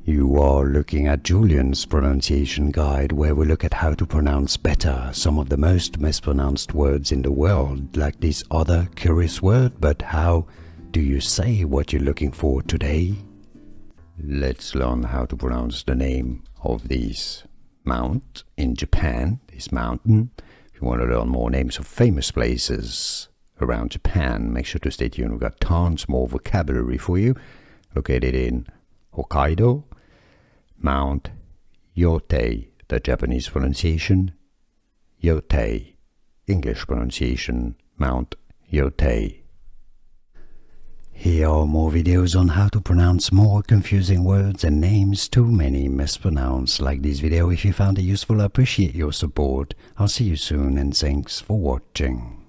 You are looking at Julian's pronunciation guide, where we look at how to pronounce better some of the most mispronounced words in the world, like this other curious word. But how do you say what you're looking for today? Let's learn how to pronounce the name of this mount in Japan, this mountain. If you want to learn more names of famous places around Japan, make sure to stay tuned. We've got tons more vocabulary for you. Located in Hokkaido, Mount Yōtei, the Japanese pronunciation, Yōtei, English pronunciation, Mount Yōtei. Here are more videos on how to pronounce more confusing words and names too many mispronounced. Like this video if you found it useful. I appreciate your support. I'll see you soon and thanks for watching.